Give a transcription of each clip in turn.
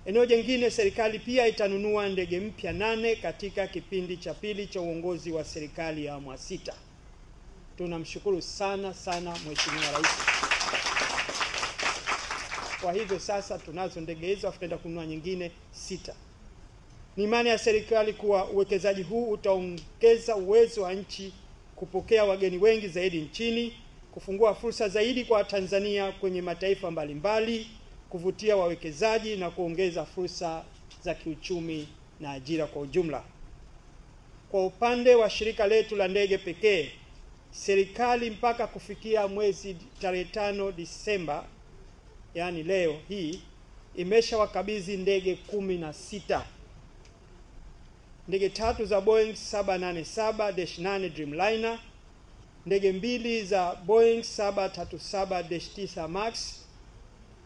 Eneo jingine, serikali pia itanunua ndege mpya 8 katika kipindi cha pili cha uongozi wa serikali ya awamu ya 6. Tunamshukuru sana Mheshimiwa Rais. Kwa hivyo sasa tunazo ndege hizo, tutaenda kununua nyingine 6. Ni imani ya serikali kuwa uwekezaji huu utaongeza uwezo wa nchi kupokea wageni wengi zaidi nchini, kufungua fursa zaidi kwa Tanzania kwenye mataifa mbalimbali, kuvutia wawekezaji na kuongeza fursa za kiuchumi na ajira kwa ujumla. Kwa upande wa shirika letu la ndege pekee, serikali mpaka kufikia mwezi tarehe 5 Disemba, yani leo hii, imeshawakabidhi ndege 16. Ndege 3 za Boeing 787-8 Dreamliner, ndege 2 za Boeing 737-9 Max,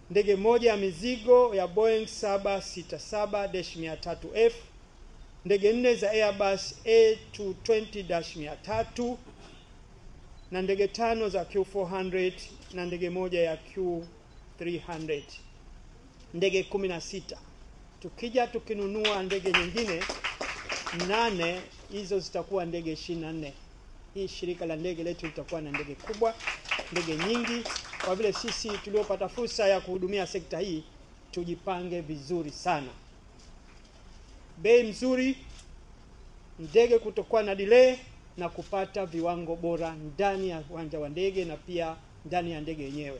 ndege 1 ya mizigo ya Boeing 767-300F, ndege 4 za Airbus A220-300 na ndege 5 za Q400 na ndege 1 ya Q300. Ndege 16. Tukija tukinunua ndege nyingine 8, hizo zitakuwa ndege 24. Hii shirika la ndege letu litakuwa na ndege kubwa, ndege nyingi. Kwa vile sisi tuliopata fursa ya kuhudumia sekta hii, tujipange vizuri sana. Bei mzuri, ndege kutokuwa na delay na kupata viwango bora ndani ya uwanja wa ndege na pia ndani ya ndege yenyewe.